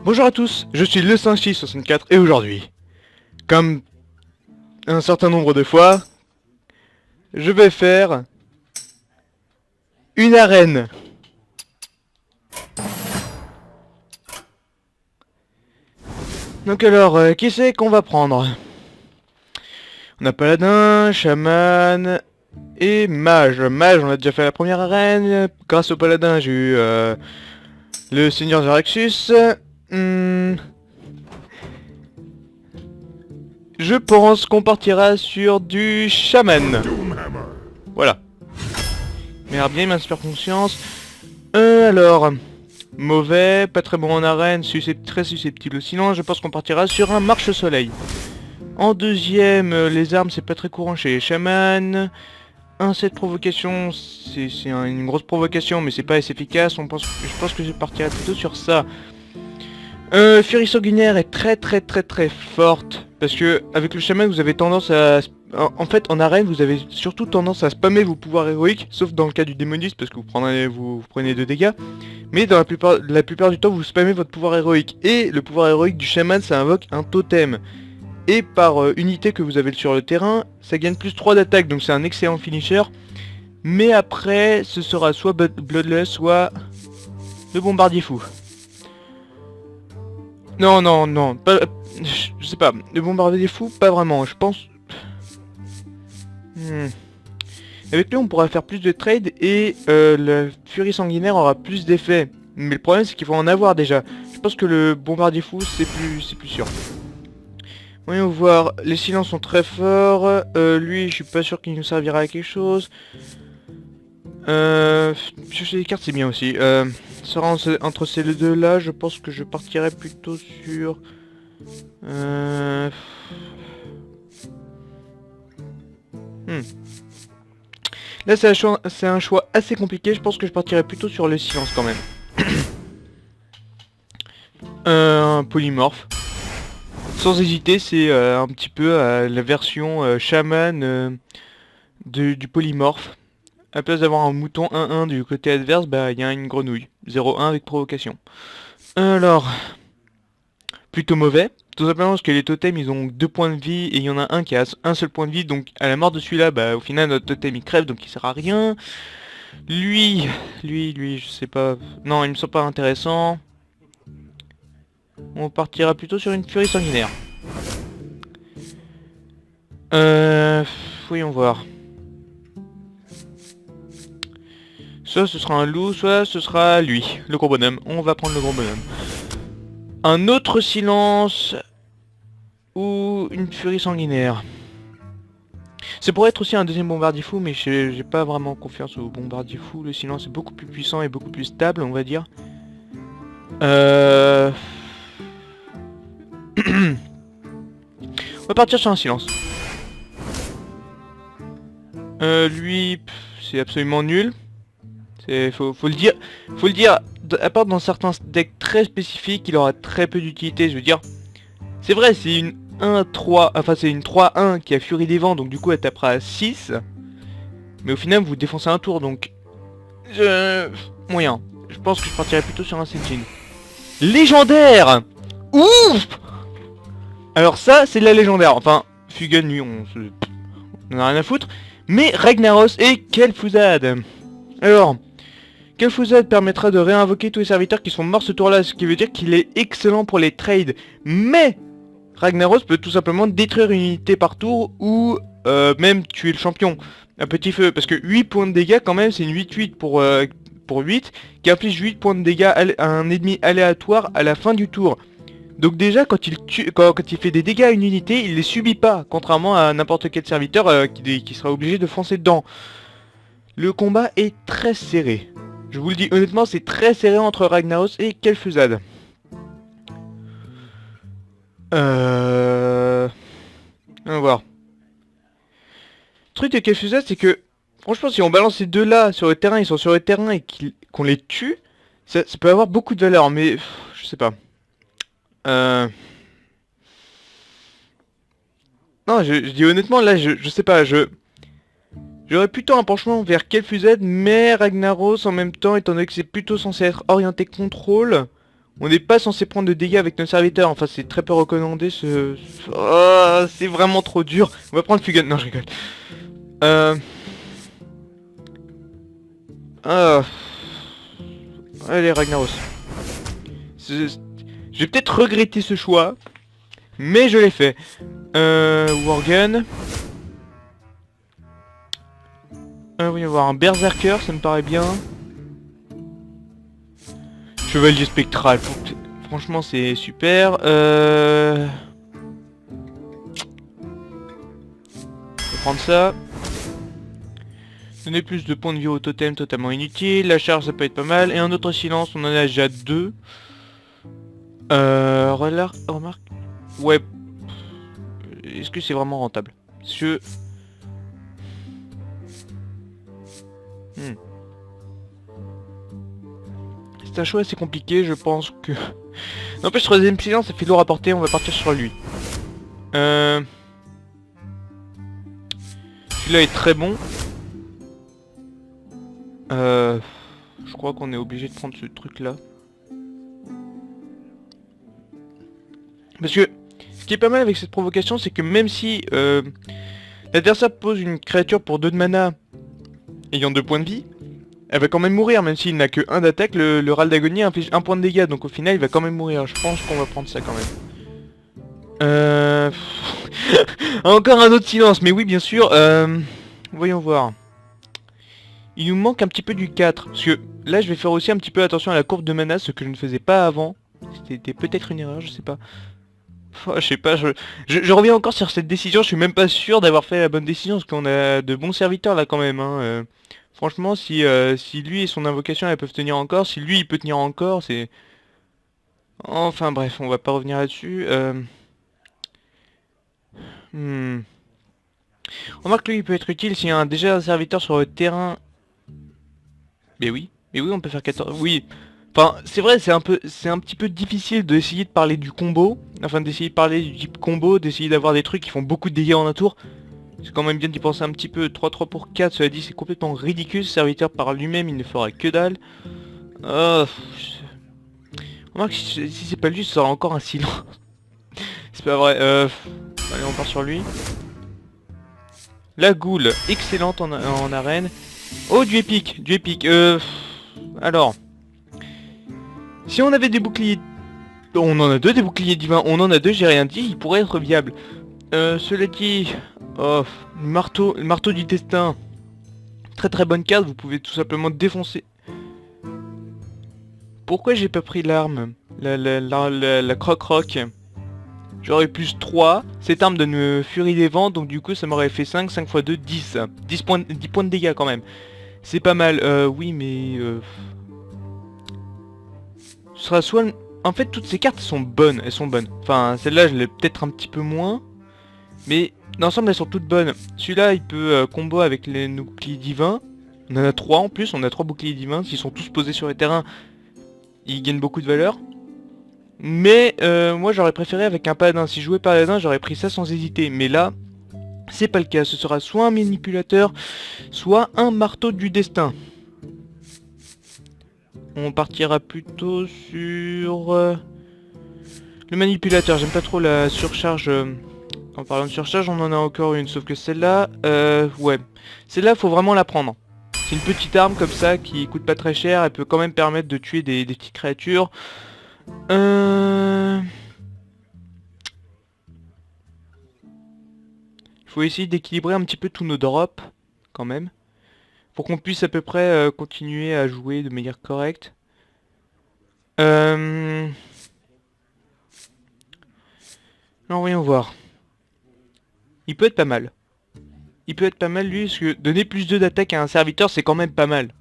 Bonjour à tous, je suis le Sinchi64 et aujourd'hui, comme un certain nombre de fois, je vais faire une arène. Donc alors, qui c'est qu'on va prendre? On a paladin, chaman et mage. Mage, on a déjà fait la première arène. Grâce au paladin, j'ai eu le seigneur Zaraxus. Je pense qu'on partira sur du chaman. Voilà. Merde bien, il m'inspire conscience. Alors, mauvais, pas très bon en arène, très susceptible au silence. Je pense qu'on partira sur un marche-soleil. En deuxième, les armes, c'est pas très courant chez les chamans. Un set provocation, c'est une grosse provocation, mais c'est pas assez efficace. Je pense que je partirai plutôt sur ça. Furie sanguinaire est très forte. Parce que avec le chaman, vous avez tendance à... En fait, en arène, vous avez surtout tendance à spammer vos pouvoirs héroïques, sauf dans le cas du démoniste, parce que vous prenez 2 dégâts. Mais dans la plupart du temps, vous spammez votre pouvoir héroïque. Et le pouvoir héroïque du chaman, ça invoque un totem. Et par unité que vous avez sur le terrain, ça gagne plus 3 d'attaque, donc c'est un excellent finisher. Mais après, ce sera soit Bloodlust, soit le bombardier fou. Non, pas... Je sais pas, le bombardier fou, pas vraiment, je pense... Avec lui, on pourra faire plus de trades et la furie sanguinaire aura plus d'effets. Mais le problème, c'est qu'il faut en avoir déjà. Je pense que le bombardier fou, c'est plus sûr. Voyons voir, les silences sont très forts. Lui, je suis pas sûr qu'il nous servira à quelque chose. Chercher des cartes, c'est bien aussi. Entre ces deux là, je pense que je partirais plutôt sur... Là, c'est un choix assez compliqué. Je pense que je partirais plutôt sur le silence quand même. Un polymorphe. Sans hésiter, c'est un petit peu la version chaman du polymorphe. À la place d'avoir un mouton 1-1 du côté adverse, bah il y a une grenouille. 0-1 avec provocation. Alors, plutôt mauvais. Tout simplement parce que les totems ils ont 2 points de vie et il y en a un qui a un seul point de vie. Donc à la mort de celui-là, bah au final notre totem il crève donc il sert à rien. Lui, je sais pas. Non, il me semble pas intéressant. On partira plutôt sur une furie sanguinaire. Voyons voir. Soit ce sera un loup, soit ce sera lui, le gros bonhomme. On va prendre le gros bonhomme. Un autre silence ou une furie sanguinaire. C'est pour être aussi un deuxième bombardier fou, mais j'ai pas vraiment confiance au bombardier fou. Le silence est beaucoup plus puissant et beaucoup plus stable, on va dire. On va partir sur un silence. Lui, c'est absolument nul. Faut le dire. À part dans certains decks très spécifiques, il aura très peu d'utilité. Je veux dire, c'est vrai, c'est une 1-3, enfin c'est une 3-1 qui a Furie des Vents, donc du coup elle tapera à 6. Mais au final, vous défoncez un tour, donc... moyen. Je pense que je partirais plutôt sur un Senjin. Légendaire. Ouf. Alors ça, c'est de la légendaire. Enfin, Fugen, lui, on en a rien à foutre. Mais Ragnaros et Kel'Thuzad. Alors, Kel'Thuzad permettra de réinvoquer tous les serviteurs qui sont morts ce tour-là, ce qui veut dire qu'il est excellent pour les trades. Mais Ragnaros peut tout simplement détruire une unité par tour ou même tuer le champion. Un petit feu, parce que 8 points de dégâts quand même, c'est une 8-8 pour 8, qui inflige 8 points de dégâts à un ennemi aléatoire à la fin du tour. Donc déjà, quand il fait des dégâts à une unité, il les subit pas, contrairement à n'importe quel serviteur qui sera obligé de foncer dedans. Le combat est très serré. Je vous le dis honnêtement, c'est très serré entre Ragnaros et Kel'Thuzad. On va voir. Le truc de Kel'Thuzad, c'est que, franchement, si on balance ces deux-là sur le terrain, ils sont sur le terrain et qu'on les tue, ça peut avoir beaucoup de valeur, mais je sais pas. Non, je dis honnêtement, là, je sais pas, j'aurais plutôt un penchant vers Kel'Thuzad, mais Ragnaros en même temps, étant donné que c'est plutôt censé être orienté contrôle, On n'est pas censé prendre de dégâts avec nos serviteurs. Enfin, c'est très peu recommandé. Oh, c'est vraiment trop dur. On va prendre Fugun. Non, je rigole. Ah. Allez, Ragnaros. Je vais peut-être regretter ce choix. Mais je l'ai fait. Worgen. Oui, on va voir un Berserker, ça me paraît bien. Chevalier spectral. Franchement, c'est super. Je vais prendre ça. Donner plus de points de vie au totem, totalement inutile. La charge, ça peut être pas mal. Et un autre silence, on en a déjà 2. Remarque. Ouais. Est-ce que c'est vraiment rentable? C'est un choix assez compliqué, je pense que... N'empêche, troisième silence, ça fait lourd à porter, on va partir sur lui. Celui-là est très bon. Je crois qu'on est obligé de prendre ce truc-là. Parce que, ce qui est pas mal avec cette provocation, c'est que même si l'adversaire pose une créature pour 2 de mana, ayant 2 points de vie, elle va quand même mourir, même s'il n'a que 1 d'attaque, le râle d'agonie inflige 1 point de dégâts, donc au final il va quand même mourir. Je pense qu'on va prendre ça quand même. Encore un autre silence, mais oui bien sûr. Voyons voir. Il nous manque un petit peu du 4, parce que là je vais faire aussi un petit peu attention à la courbe de mana, ce que je ne faisais pas avant. C'était peut-être une erreur, je sais pas. Je sais pas, je reviens encore sur cette décision, je suis même pas sûr d'avoir fait la bonne décision, parce qu'on a de bons serviteurs là quand même, hein. Franchement, si lui et son invocation elles peuvent tenir encore, si lui il peut tenir encore, c'est... Enfin bref, on va pas revenir là-dessus. Remarque que lui il peut être utile s'il y a déjà un serviteur sur le terrain. Mais oui, on peut faire 14... Oui, enfin c'est vrai, c'est un petit peu difficile d'essayer de parler du combo, enfin d'essayer de parler du type combo, d'essayer d'avoir des trucs qui font beaucoup de dégâts en un tour. C'est quand même bien d'y penser un petit peu. 3-3 pour 4, cela dit, c'est complètement ridicule. Ce serviteur par lui-même, il ne fera que dalle. Remarque, si c'est pas lui, ce sera encore un silence. C'est pas vrai. Allez, on part sur lui. La goule, excellente en arène. Oh, du épique, du épique. Alors, si on avait des boucliers... On en a 2 des boucliers divins. On en a 2, j'ai rien dit. Il pourrait être viable. Cela dit... Oh, le marteau du destin. Très très bonne carte, vous pouvez tout simplement défoncer. Pourquoi j'ai pas pris l'arme? La croc-roc. J'aurais plus 3. Cette arme donne furie des vents, donc du coup ça m'aurait fait 5 x 2, 10. 10 points de dégâts quand même. C'est pas mal, oui mais... Ce sera soit... En fait toutes ces cartes sont bonnes, elles sont bonnes. Enfin celle-là je l'ai peut-être un petit peu moins. Mais... Dans l'ensemble elles sont toutes bonnes. Celui-là il peut combo avec les boucliers divins. On en a 3 en plus, on a 3 boucliers divins. S'ils sont tous posés sur les terrains, ils gagnent beaucoup de valeur. Mais moi j'aurais préféré avec un paladin. Si je jouais paladin j'aurais pris ça sans hésiter. Mais là, c'est pas le cas. Ce sera soit un manipulateur, soit un marteau du destin. On partira plutôt sur... le manipulateur. J'aime pas trop la surcharge... En parlant de surcharge, on en a encore une, sauf que celle-là, ouais. Celle-là, faut vraiment la prendre. C'est une petite arme comme ça, qui coûte pas très cher, elle peut quand même permettre de tuer des petites créatures. Faut essayer d'équilibrer un petit peu tous nos drops, quand même. Pour qu'on puisse à peu près continuer à jouer de manière correcte. Alors, voyons voir. Il peut être pas mal. Il peut être pas mal lui, parce que donner plus 2 d'attaque à un serviteur, c'est quand même pas mal.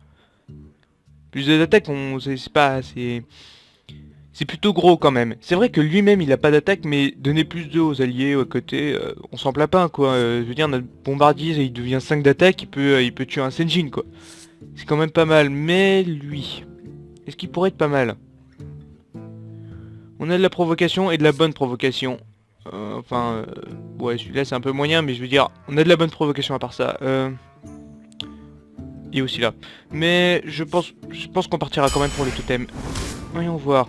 Plus 2 d'attaque, c'est pas... C'est plutôt gros quand même. C'est vrai que lui-même, il a pas d'attaque, mais donner plus 2 aux alliés à côté, on s'en plaint pas, quoi. Je veux dire, notre bombardier, il devient 5 d'attaque, il peut tuer un Senjin, quoi. C'est quand même pas mal, mais lui... Est-ce qu'il pourrait être pas mal? On a de la provocation et de la bonne provocation. Ouais, celui-là c'est un peu moyen, mais je veux dire, on a de la bonne provocation à part ça. Et aussi là. Mais je pense qu'on partira quand même pour le totem. Voyons voir.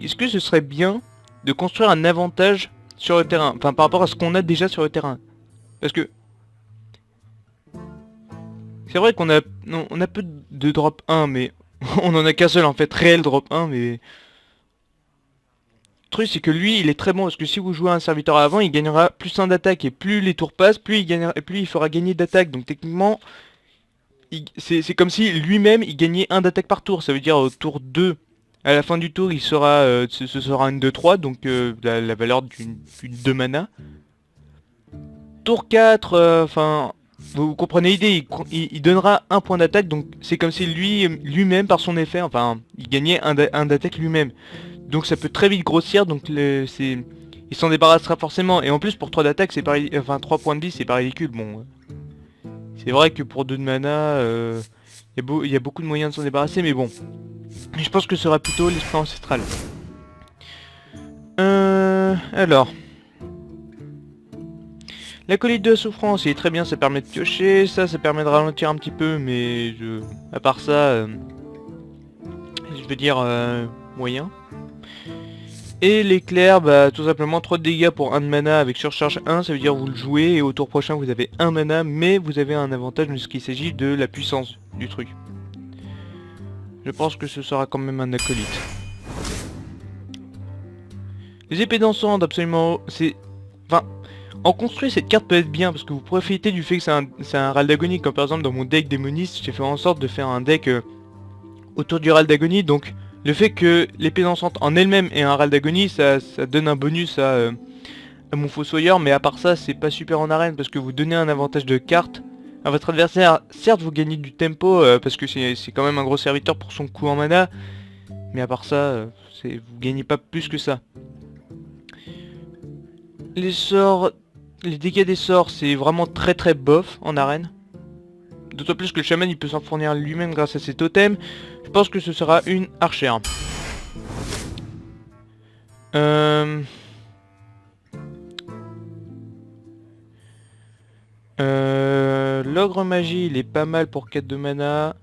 est-ce que ce serait bien de construire un avantage sur le terrain, enfin par rapport à ce qu'on a déjà sur le terrain? Parce que c'est vrai qu'on a, non, on a peu de drop 1, mais on en a qu'un seul en fait, réel drop 1, mais... Le truc c'est que lui il est très bon parce que si vous jouez un serviteur à avant il gagnera plus 1 d'attaque et plus les tours passent plus il gagnera, plus il fera gagner d'attaque, donc techniquement c'est comme si lui-même il gagnait 1 d'attaque par tour, ça veut dire au tour 2 à la fin du tour il sera ce sera une 2-3 donc la valeur d'une 2 mana. Tour 4 enfin vous comprenez l'idée, il donnera 1 point d'attaque donc c'est comme si lui-même par son effet enfin il gagnait 1 d'attaque lui-même. Donc ça peut très vite grossir, donc il s'en débarrassera forcément. Et en plus pour 3 d'attaque c'est pas, enfin 3 points de vie c'est pas ridicule. Bon, c'est vrai que pour 2 de mana, il y a beaucoup de moyens de s'en débarrasser, mais bon. Je pense que ce sera plutôt l'esprit ancestral. Alors. L'acolyte de la souffrance, il est très bien, ça permet de piocher. Ça permet de ralentir un petit peu, mais à part ça, je veux dire, moyen. Et l'éclair, bah tout simplement 3 de dégâts pour 1 de mana avec surcharge 1, ça veut dire vous le jouez et au tour prochain vous avez 1 mana, mais vous avez un avantage puisqu'il s'agit de la puissance du truc. Je pense que ce sera quand même un acolyte. Les épées dansantes, absolument, c'est... Enfin, en construit cette carte peut être bien parce que vous profitez du fait que c'est un râle d'agonie, comme par exemple dans mon deck démoniste, j'ai fait en sorte de faire un deck autour du râle d'agonie, donc... Le fait que l'épée dansante en elle-même ait un râle d'agonie, ça donne un bonus à mon fossoyeur, mais à part ça, c'est pas super en arène parce que vous donnez un avantage de carte à votre adversaire. Certes, vous gagnez du tempo parce que c'est quand même un gros serviteur pour son coût en mana, mais à part ça, vous gagnez pas plus que ça. Les sorts, les dégâts des sorts, c'est vraiment très très bof en arène. D'autant plus que le chaman il peut s'en fournir lui-même grâce à ses totems. Je pense que ce sera une archère. L'ogre magie il est pas mal pour 4 de mana.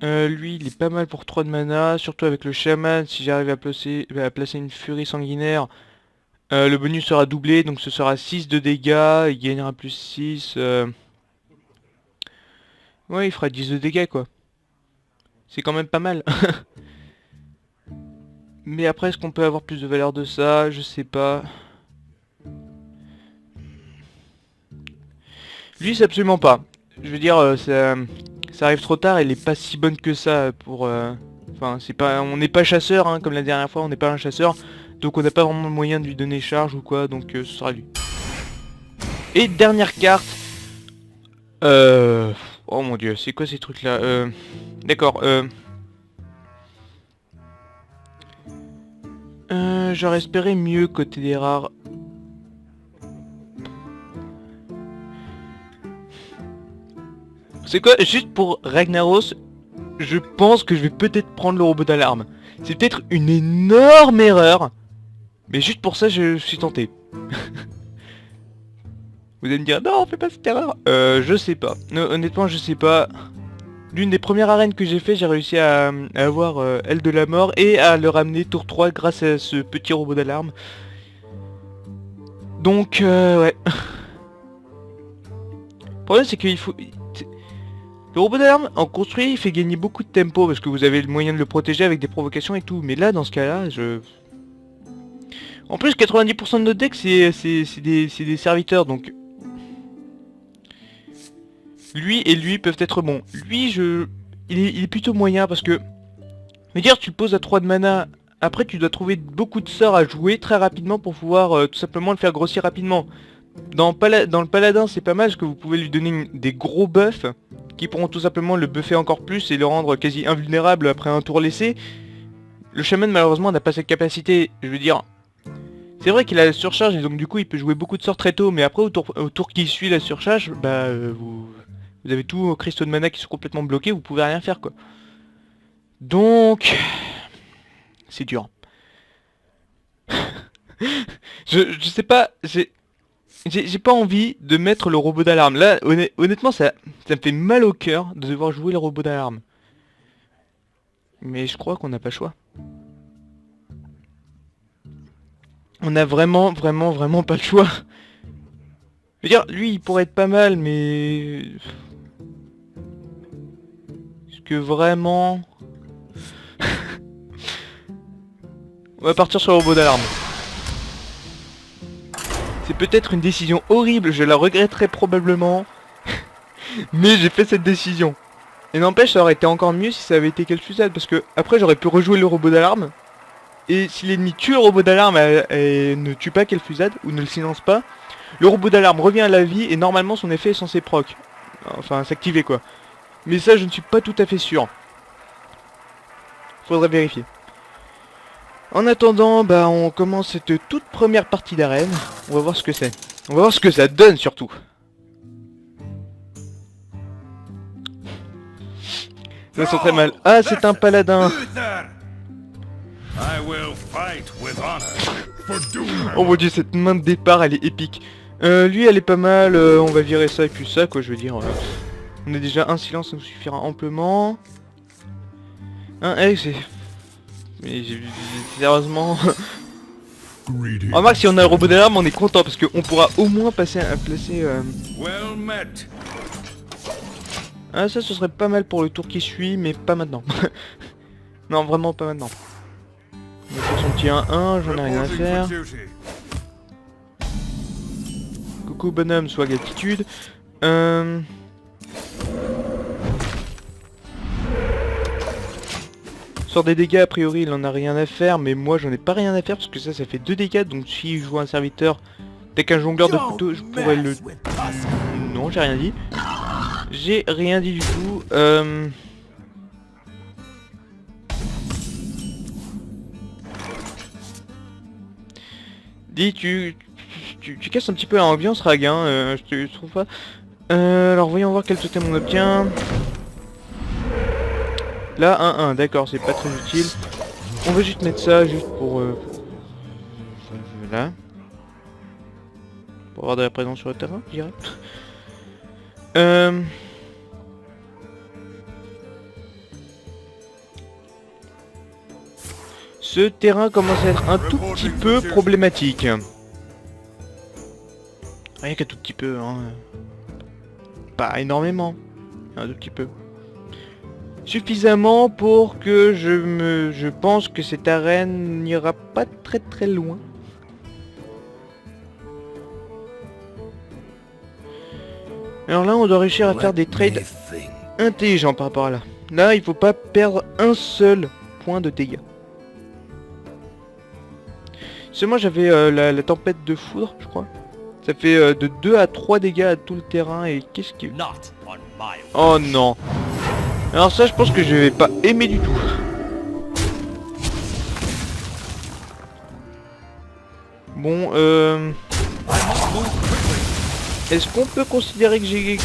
Lui il est pas mal pour 3 de mana. Surtout avec le chaman, si j'arrive à placer une furie sanguinaire. Le bonus sera doublé, donc ce sera 6 de dégâts. Il gagnera plus 6. Ouais, il fera 10 de dégâts quoi. C'est quand même pas mal. Mais après, est-ce qu'on peut avoir plus de valeur de ça? Je sais pas. Lui, c'est absolument pas. Je veux dire, ça arrive trop tard, elle est pas si bonne que ça pour... Enfin, c'est pas, on n'est pas chasseur, hein, comme la dernière fois, on n'est pas un chasseur. Donc on n'a pas vraiment le moyen de lui donner charge ou quoi, donc ce sera lui. Et dernière carte. Oh mon dieu, c'est quoi ces trucs là? D'accord, j'aurais espéré mieux côté des rares. C'est quoi? Juste pour Ragnaros, je pense que je vais peut-être prendre le robot d'alarme. C'est peut-être une énorme erreur. Mais juste pour ça, je suis tenté. Vous allez me dire, non, fais pas cette erreur. Je sais pas. Honnêtement, je sais pas. L'une des premières arènes que j'ai fait, j'ai réussi à avoir Aile de la mort et à le ramener tour 3 grâce à ce petit robot d'alarme. Donc, ouais. problème c'est qu'il faut... Le robot d'alarme en construit il fait gagner beaucoup de tempo parce que vous avez le moyen de le protéger avec des provocations et tout. Mais là dans ce cas là je... En plus 90% de notre deck c'est des serviteurs donc... Lui et lui peuvent être bons. Lui il est plutôt moyen parce que... Mais dire tu le poses à 3 de mana, après tu dois trouver beaucoup de sorts à jouer très rapidement pour pouvoir tout simplement le faire grossir rapidement. Dans le paladin c'est pas mal parce que vous pouvez lui donner des gros buffs qui pourront tout simplement le buffer encore plus et le rendre quasi invulnérable après un tour laissé. Le chaman malheureusement n'a pas cette capacité, je veux dire... C'est vrai qu'il a la surcharge et donc du coup il peut jouer beaucoup de sorts très tôt, mais après au tour qui suit la surcharge, bah vous avez tous vos cristaux de mana qui sont complètement bloqués, vous pouvez rien faire quoi. Donc... C'est dur. je sais pas, j'ai pas envie de mettre le robot d'alarme. Là, honnêtement, ça me fait mal au cœur de devoir jouer le robot d'alarme. Mais je crois qu'on n'a pas le choix. On a vraiment pas le choix. Je veux dire, lui, il pourrait être pas mal, mais... Est-ce que vraiment... On va partir sur le robot d'alarme. C'est peut-être une décision horrible, je la regretterai probablement. Mais j'ai fait cette décision. Et n'empêche, ça aurait été encore mieux si ça avait été quelle fusade, parce que après j'aurais pu rejouer le robot d'alarme. Et si l'ennemi tue le robot d'alarme et ne tue pas quelle fusade, ou ne le silence pas, le robot d'alarme revient à la vie et normalement son effet est censé proc. Enfin s'activer quoi. Mais ça je ne suis pas tout à fait sûr. Faudrait vérifier. En attendant, bah on commence cette toute première partie d'arène. On va voir ce que c'est. On va voir ce que ça donne surtout. Ça sent très mal. Ah, c'est un paladin. Oh mon dieu, cette main de départ, elle est épique. Lui, elle est pas mal. On va virer ça et puis ça, quoi, je veux dire. On a déjà un silence, ça nous suffira amplement. Un c'est... Mais sérieusement... Remarque, si on a le robot d'alarme, on est content parce qu'on pourra au moins placer... Ah, ça, ce serait pas mal pour le tour qui suit, mais pas maintenant. Non, vraiment pas maintenant. On va faire son petit 1-1, j'en ai rien à faire. Coucou bonhomme, swag attitude. Sur des dégâts, a priori, il en a rien à faire, mais moi j'en ai pas rien à faire parce que ça fait 2 dégâts, donc si je joue un serviteur dès qu'un jongleur de couteau, je pourrais le... Non, j'ai rien dit. J'ai rien dit du tout. Dis, tu casses un petit peu l'ambiance, Rag, hein, je trouve pas. Alors voyons voir quel totem on obtient. Là, 1-1, d'accord, c'est pas très utile. On va juste mettre ça, juste pour... Voilà. Pour avoir de la présence sur le terrain, je dirais. Ce terrain commence à être un tout petit peu problématique. Rien qu'un tout petit peu, hein. Pas énormément. Un tout petit peu. Suffisamment pour que je pense que cette arène n'ira pas très loin. Alors là, on doit réussir à faire des trades intelligents par rapport à là. Là, il faut pas perdre un seul point de dégâts. Moi j'avais la tempête de foudre, je crois. Ça fait de 2 à 3 dégâts à tout le terrain et qu'est-ce qui... Oh non. Alors ça je pense que je vais pas aimer du tout. Bon est-ce qu'on peut considérer que j'ai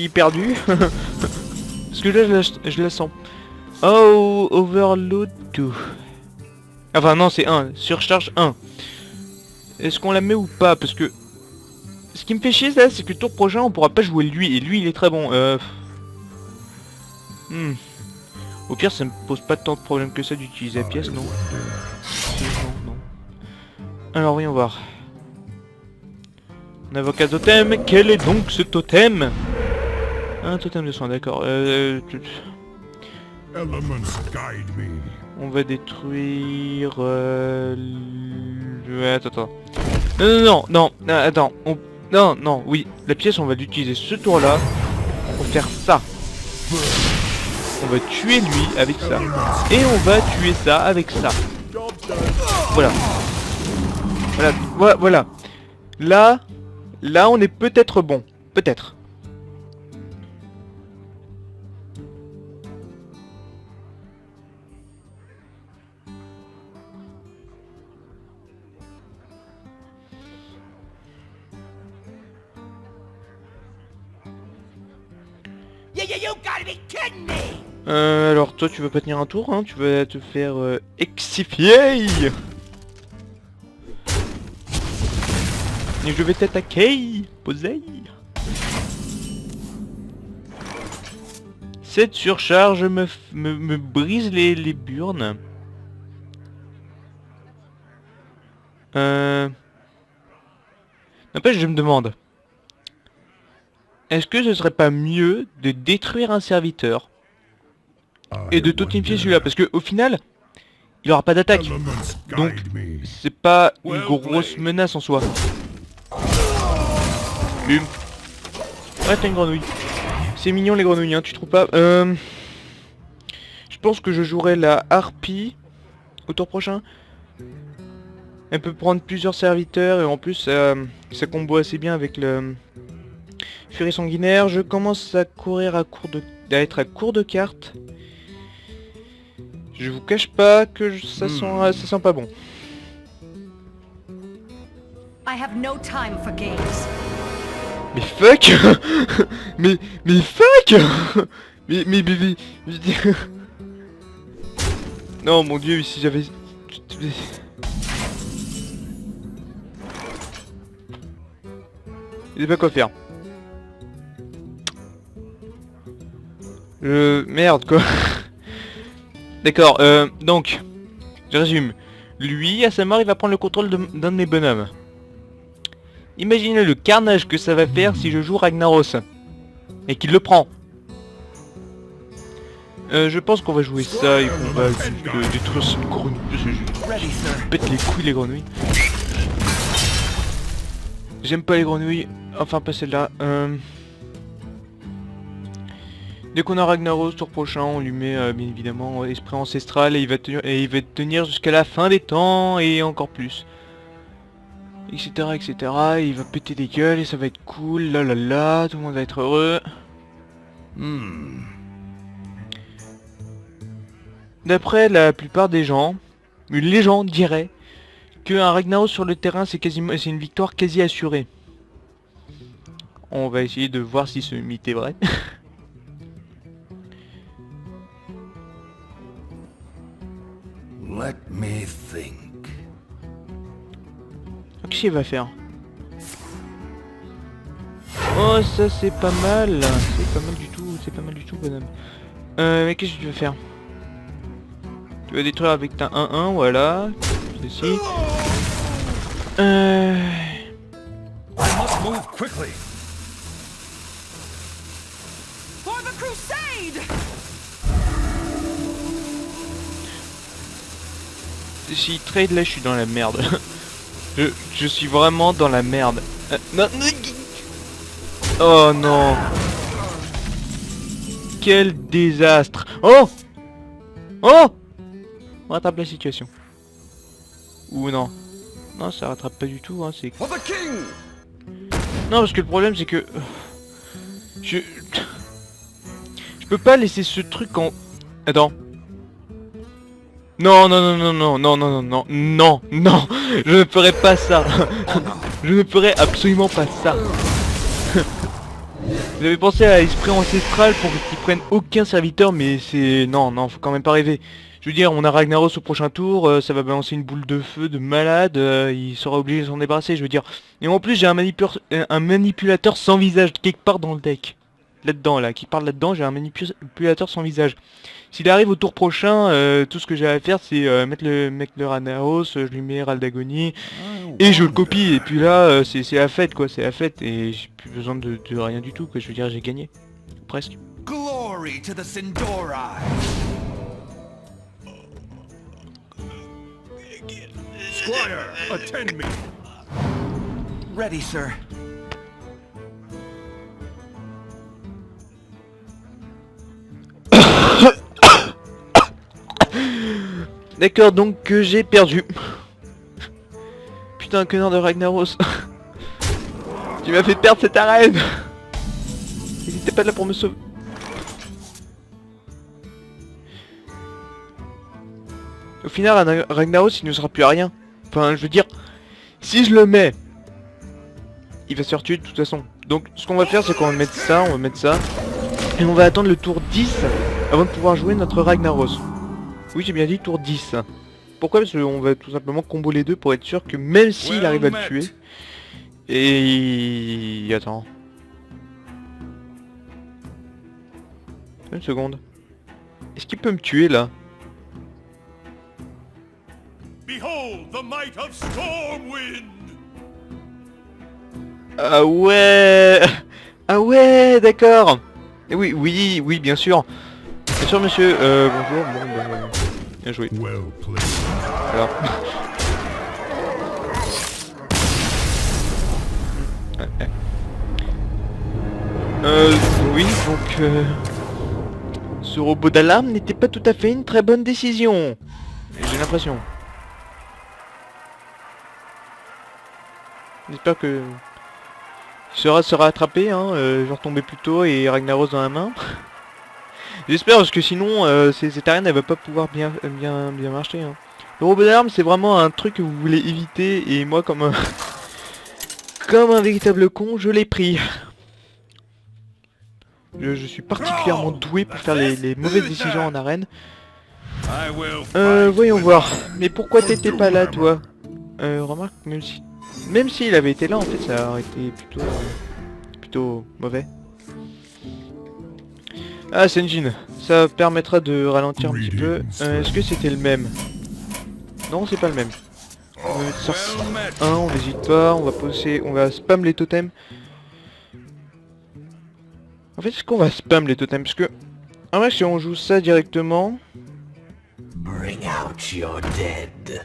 perdu? Parce que là je la sens. Oh, overload 2. Enfin non c'est 1, surcharge 1. Est-ce qu'on la met ou pas? Parce que... Ce qui me fait chier là, c'est que le tour prochain on pourra pas jouer lui. Et lui il est très bon. Au pire ça me pose pas tant de problème que ça d'utiliser la pièce, non? Non. Alors voyons voir. On invoque un totem. Quel est donc ce totem? Un totem de soin, d'accord. On va détruire... Attends. Non, attends. Non, oui. La pièce, on va l'utiliser ce tour-là pour faire ça. On va tuer lui avec ça. Et on va tuer ça avec ça. Voilà. Voilà. Là, on est peut-être bon. Peut-être. Alors toi tu veux pas tenir un tour, hein? Tu vas te faire excipier. Et je vais t'attaquer. Posez. Cette surcharge me brise les burnes. N'empêche, je me demande. Est-ce que ce serait pas mieux de détruire un serviteur et de totémifier celui-là? Parce que au final, il aura pas d'attaque. Donc, c'est pas une grosse menace en soi. Bum. Ouais, t'as une grenouille. C'est mignon les grenouilles, hein, tu trouves pas? Je pense que je jouerai la harpie au tour prochain. Elle peut prendre plusieurs serviteurs et en plus ça combo assez bien avec le furie sanguinaire. Je commence à courir à être à court de cartes. Je vous cache pas que ça sent pas bon. I have no time for games. Mais fuck. mais fuck. mais non mon dieu, si j'avais... Il sait pas quoi faire. Merde quoi. D'accord, donc, je résume. Lui, à sa mort, il va prendre le contrôle d'un de mes bonhommes. Imaginez le carnage que ça va faire si je joue Ragnaros. Et qu'il le prend. Je pense qu'on va jouer ça et qu'on va détruire cette grenouille. Je pète les couilles les grenouilles. J'aime pas les grenouilles. Enfin pas celle-là. Dès qu'on a Ragnaros tour prochain, on lui met bien évidemment esprit ancestral et il va tenir jusqu'à la fin des temps et encore plus. Etc. Et il va péter des gueules et ça va être cool. Là, tout le monde va être heureux. D'après la plupart des gens, une légende dirait qu'un Ragnaros sur le terrain c'est une victoire quasi assurée. On va essayer de voir si ce mythe est vrai. Let me think. Qu'est-ce qu'il va faire? Oh ça c'est pas mal. C'est pas mal du tout bonhomme. Mais qu'est-ce que tu veux faire? Tu vas détruire avec ta 1-1, voilà. Ceci. I must move quickly. For the crusade! Si trade là je suis dans la merde. je suis vraiment dans la merde. Non. Oh non. Quel désastre. Oh. On rattrape la situation. Ou non. Non ça rattrape pas du tout hein, c'est... For the king. Non parce que le problème c'est que... Je peux pas laisser ce truc en... Attends. Non, je ne ferai pas ça. Je ne ferai absolument pas ça. Vous avez pensé à l'esprit ancestral pour qu'il prenne aucun serviteur, mais c'est... Non, faut quand même pas rêver. Je veux dire, on a Ragnaros au prochain tour, ça va balancer une boule de feu de malade, il sera obligé de s'en débarrasser, je veux dire. Et en plus, j'ai un manipulateur sans visage quelque part dans le deck. là-dedans, là, qui parle là-dedans, j'ai un manipulateur sans visage. S'il arrive au tour prochain, tout ce que j'ai à faire, c'est mettre le Ragnaros, je lui mets Raldagoni, et je le copie. Et puis là, c'est la fête, quoi, c'est la fête, et j'ai plus besoin de rien du tout, quoi. Je veux dire, j'ai gagné. Presque. Glory to the Sindorai! Squire, attend me. Ready, sir. D'accord, donc j'ai perdu. Putain, connard de Ragnaros. Tu m'as fait perdre cette arène. Il était pas là pour me sauver. Au final, Ragnaros, il ne sera plus à rien. Enfin, je veux dire, si je le mets, il va se faire tuer de toute façon. Donc, ce qu'on va faire, c'est qu'on va mettre ça, et on va attendre le tour 10 avant de pouvoir jouer notre Ragnaros. Oui, j'ai bien dit tour 10. Pourquoi? Parce qu'on va tout simplement combo les deux pour être sûr que même s'il arrive à le tuer... Et... Attends. Une seconde. Est-ce qu'il peut me tuer là? Behold the might of Stormwind. Ah ouais. Ah ouais, d'accord. Oui, bien sûr. Bien sûr, monsieur. Bonjour. Bon, bah, bien joué. Well played. Alors. Oui, donc ce robot d'alarme n'était pas tout à fait une très bonne décision. J'ai l'impression. J'espère que il saura se rattraper, hein, genre tomber plus tôt et Ragnaros dans la main. J'espère parce que sinon cette arène elle va pas pouvoir bien marcher. Hein. Le robot d'alarme c'est vraiment un truc que vous voulez éviter et moi comme comme un véritable con je l'ai pris. Je suis particulièrement doué pour faire les mauvaises décisions en arène. Voyons voir. Mais pourquoi t'étais pas là toi? Remarque, même s'il avait été là en fait ça aurait été plutôt mauvais. Ah Senjin, ça permettra de ralentir un petit peu. Est-ce que c'était le même? Non c'est pas le même. On va mettre ça 1, on n'hésite pas, on va spam les totems. En fait, est-ce qu'on va spam les totems? Parce que, en vrai, si on joue ça directement... Bring out your dead.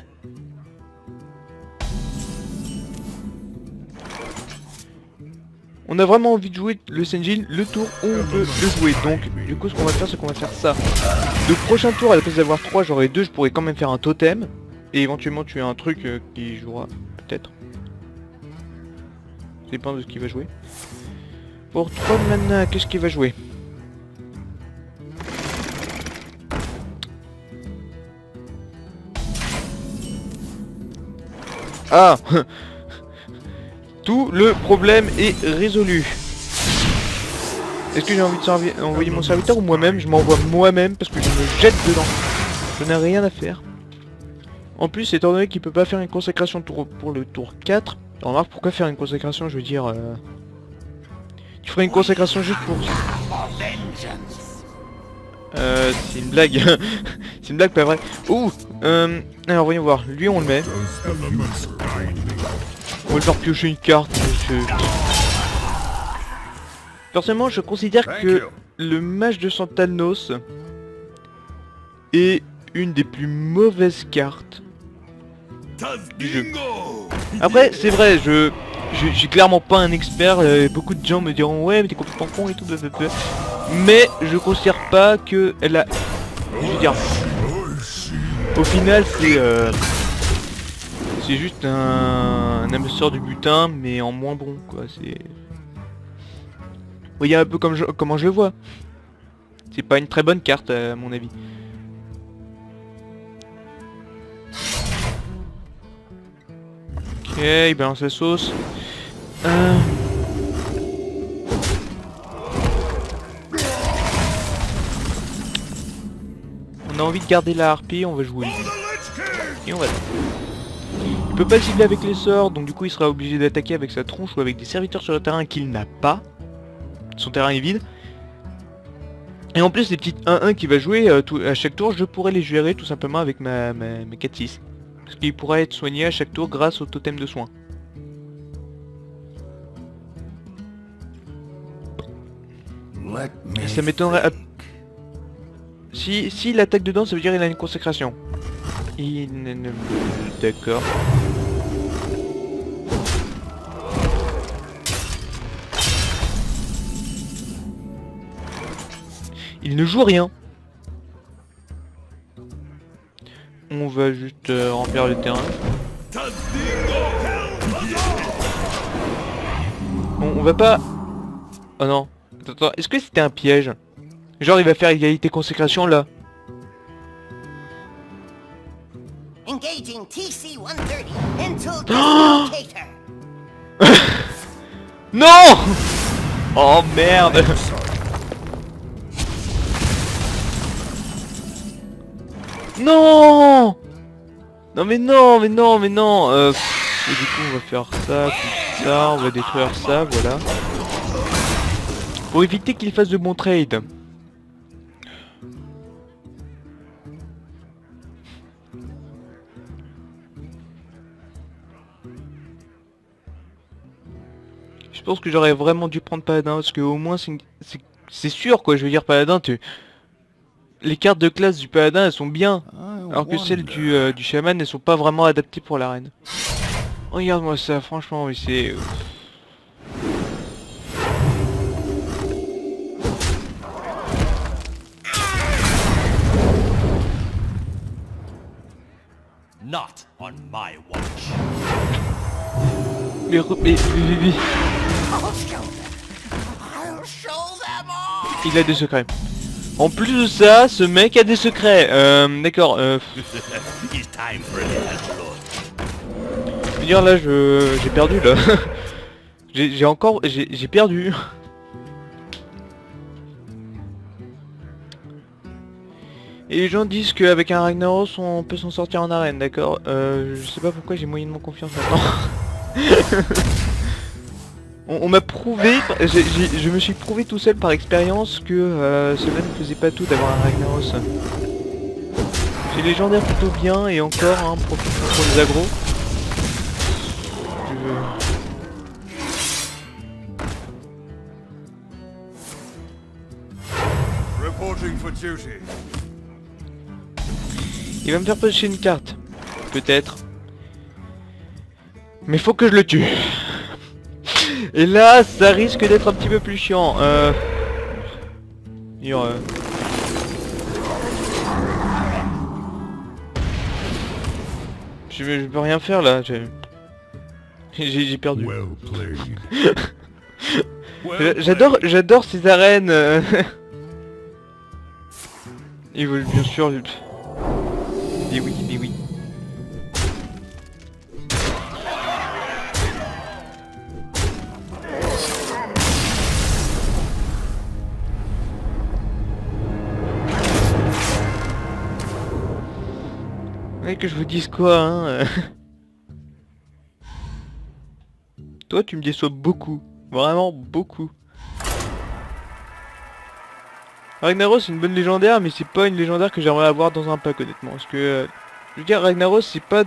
On a vraiment envie de jouer le Senjin le tour où on peut le jouer. Donc, du coup, ce qu'on va faire, c'est qu'on va faire ça. Le prochain tour, à la place d'avoir 3, j'aurai 2, je pourrais quand même faire un totem. Et éventuellement tuer un truc qui jouera, peut-être. Ça dépend de ce qu'il va jouer. Pour 3 de mana, qu'est-ce qu'il va jouer? Ah. Tout le problème est résolu. Est-ce que j'ai envie d'envoyer mon serviteur ou moi-même? Je m'envoie moi-même parce que je me jette dedans. Je n'ai rien à faire. En plus, étant donné qu'il peut pas faire une consécration pour le tour 4, remarque pourquoi faire une consécration, je veux dire... Tu ferais une consécration juste pour... c'est une blague. C'est une blague pas vrai. Ouh alors voyons voir, lui on le met. On va le faire piocher une carte. Personnellement je considère que le mage de Santanos est une des plus mauvaises cartes du jeu. Après c'est vrai, je suis clairement pas un expert, beaucoup de gens me diront ouais mais t'es complètement con et tout, blablabla. Mais je considère pas que elle a... Je veux dire... Au final c'est juste un amasseur du butin mais en moins bon quoi, c'est... Vous voyez un peu comment je le vois. C'est pas une très bonne carte à mon avis. Ok, il balance la sauce. On a envie de garder la harpie, on va jouer. Et on va... Il peut pas cibler avec les sorts, donc du coup il sera obligé d'attaquer avec sa tronche ou avec des serviteurs sur le terrain qu'il n'a pas. Son terrain est vide. Et en plus, les petites 1-1 qui va jouer à chaque tour, je pourrais les gérer tout simplement avec mes 4-6. Parce qu'il pourra être soigné à chaque tour grâce au totem de soins. Let me Ça m'étonnerait... Si il attaque dedans, ça veut dire qu'il a une consécration. D'accord. Il ne joue rien. On va juste remplir le terrain. On va pas... Oh non. Attends, est-ce que c'était un piège? Genre il va faire égalité consécration là. Engaging TC-130 until dislocator. Non. Oh merde. Non. Non mais non, mais non, mais non. Et du coup on va faire ça, puis ça, on va détruire ça, voilà. Pour éviter qu'il fasse de bons trades. Je pense que j'aurais vraiment dû prendre Paladin parce que au moins c'est sûr quoi, je veux dire Paladin les cartes de classe du Paladin elles sont bien alors que celles du Shaman elles sont pas vraiment adaptées pour l'arène. Regarde-moi ça, franchement oui c'est... Not on my watch. Mais... Il a des secrets. En plus de ça, ce mec a des secrets. D'accord. It's time for a little blood. Je veux dire là, j'ai perdu là. j'ai perdu. Et les gens disent qu'avec un Ragnaros on peut s'en sortir en arène, d'accord. Je sais pas pourquoi j'ai moyennement confiance maintenant. On m'a prouvé, je me suis prouvé tout seul par expérience que cela ne faisait pas tout d'avoir un Ragnaros. J'ai légendaire plutôt bien et encore hein, pour les agros. Reporting for duty. Il va me faire pêcher une carte. Peut-être. Mais faut que je le tue. Et là, ça risque d'être un petit peu plus chiant. Je peux rien faire là. J'ai perdu. J'adore ces arènes. Il veut bien sûr. Mais oui, mais oui. Ouais, que je vous dise quoi, hein. Toi, tu me déçois beaucoup. Vraiment beaucoup. Ragnaros c'est une bonne légendaire, mais c'est pas une légendaire que j'aimerais avoir dans un pack honnêtement. Parce que, je veux dire, Ragnaros c'est pas...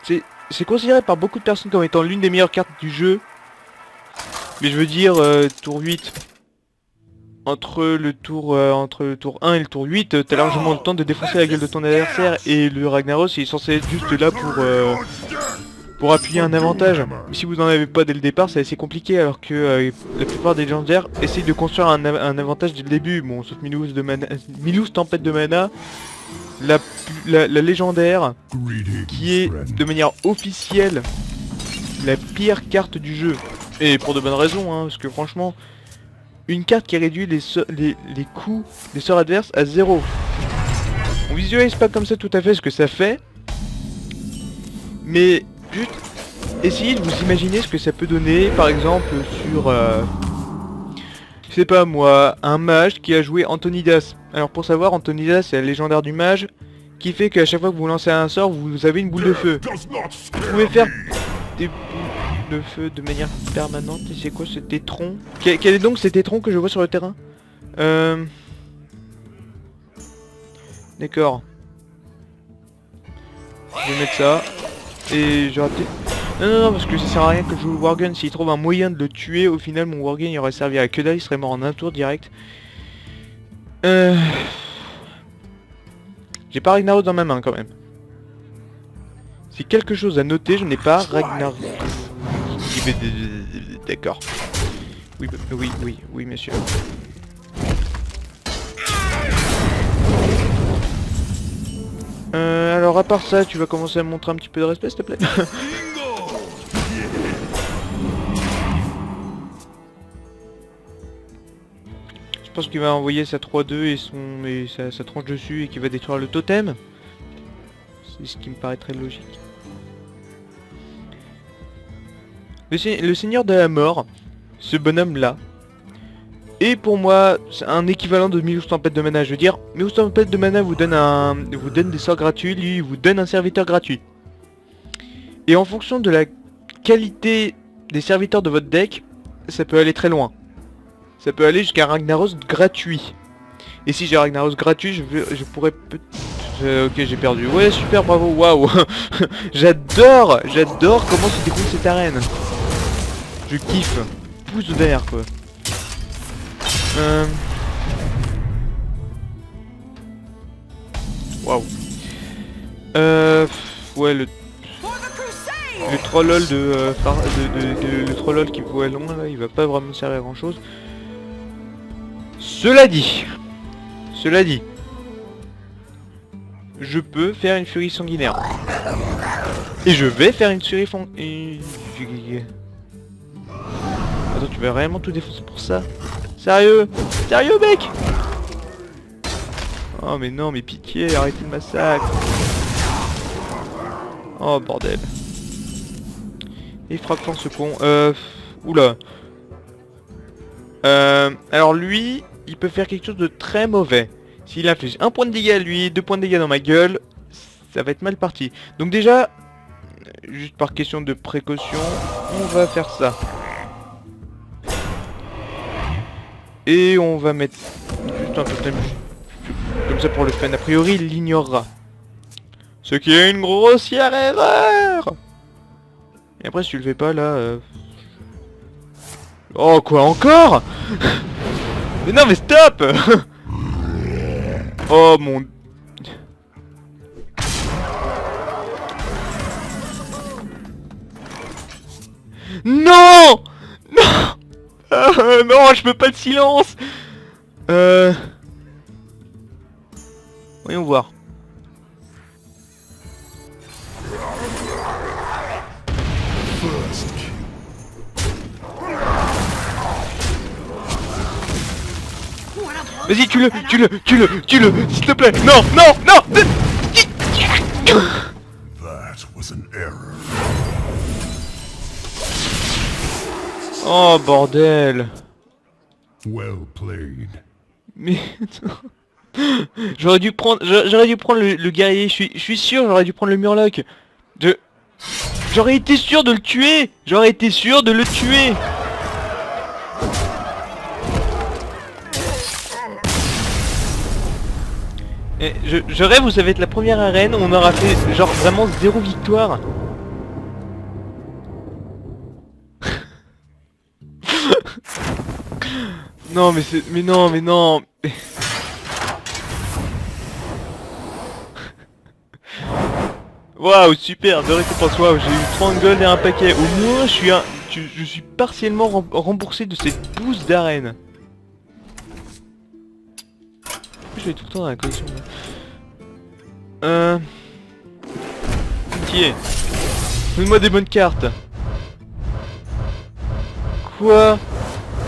C'est considéré par beaucoup de personnes comme étant l'une des meilleures cartes du jeu. Mais je veux dire, tour 8... Entre le tour 1 et le tour 8, t'as largement le temps de défoncer la gueule de ton adversaire. Et le Ragnaros il est censé être juste là pour appuyer un avantage. Mais si vous n'en avez pas dès le départ, c'est assez compliqué, alors que la plupart des légendaires essayent de construire un avantage dès le début. Bon, sauf Milouz Tempête de Mana, la légendaire, qui est de manière officielle la pire carte du jeu. Et pour de bonnes raisons, hein, parce que franchement, une carte qui réduit les coups des sorts adverses à 0. On visualise pas comme ça tout à fait ce que ça fait, mais juste essayez de vous imaginer ce que ça peut donner, par exemple sur, je sais pas moi, un mage qui a joué Antonidas. Alors pour savoir, Antonidas c'est la légendaire du mage, qui fait qu'à chaque fois que vous lancez un sort, vous avez une boule de feu. Vous pouvez faire des boules de feu de manière permanente. Et c'est quoi cet étron? Quel est donc cet étron que je vois sur le terrain? D'accord. Je vais mettre ça. Et j'aurais peut-être... Non, parce que ça sert à rien que je joue le Worgen. S'il trouve un moyen de le tuer, au final, mon Worgen, il aurait servi à que dalle. Il serait mort en un tour direct. J'ai pas Ragnaros dans ma main, quand même. C'est quelque chose à noter, je n'ai pas Ragnaros. D'accord. Oui, monsieur. Alors à part ça, tu vas commencer à me montrer un petit peu de respect, s'il te plaît. Je pense qu'il va envoyer sa 3-2 et sa tranche dessus et qu'il va détruire le totem. C'est ce qui me paraît très logique. Le Seigneur de la Mort, ce bonhomme là, est pour moi c'est un équivalent de Milos Tempête de Mana. Je veux dire, Milos Tempête de Mana vous donne des sorts gratuits, lui il vous donne un serviteur gratuit. Et en fonction de la qualité des serviteurs de votre deck, ça peut aller très loin. Ça peut aller jusqu'à Ragnaros gratuit. Et si j'ai Ragnaros gratuit, je pourrais peut-être... Ok, j'ai perdu. Ouais, super, bravo, waouh. J'adore comment se déroule cette arène. Je kiffe. Pouce vert, quoi. Waouh. Ouais, le trollol le trollol qui voit loin, là, il va pas vraiment servir à grand chose. Cela dit, je peux faire une furie sanguinaire. Et je vais faire une furie Attends, tu vas vraiment tout défoncer pour ça? Sérieux? Sérieux, mec? Oh mais non, mais pitié, arrêtez le massacre. Oh bordel. Il frappe ce con. Oula. Alors lui, il peut faire quelque chose de très mauvais. S'il inflige 1 point de dégâts à lui, 2 points de dégâts dans ma gueule, ça va être mal parti. Donc déjà, juste par question de précaution, on va faire ça. Et on va mettre juste un totem comme ça pour le fun. A priori, il l'ignorera. Ce qui est une grossière erreur. Et après, si tu le fais pas, là... Oh, quoi, encore? Mais non, mais stop. Oh, mon... Non. Non. Non, je peux pas de silence. Voyons voir. Vas-y, tue-le, s'il te plaît. Non. That was an error. Oh bordel. Well played. Mais j'aurais dû prendre le guerrier. Je suis sûr, j'aurais dû prendre le murloc. J'aurais été sûr de le tuer. Et je rêve, vous savez, être la première arène où on aura fait genre vraiment 0 victoire. Non mais c'est... Mais non. Waouh, super, de récompense, waouh, j'ai eu 30 gold et un paquet. Au moins je suis partiellement remboursé de cette boost d'arène. Je vais tout le temps dans la collection. Pitié. Donne-moi des bonnes cartes. Quoi?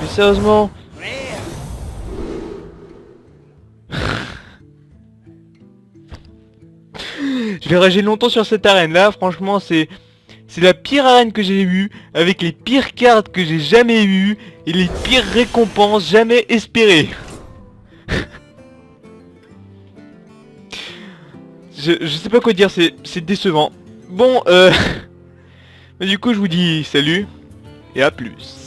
Mais sérieusement? Je vais rager longtemps sur cette arène là, franchement c'est la pire arène que j'ai eue, avec les pires cartes que j'ai jamais eues, et les pires récompenses jamais espérées. Je sais pas quoi dire, c'est décevant. Bon, mais du coup je vous dis salut, et à plus.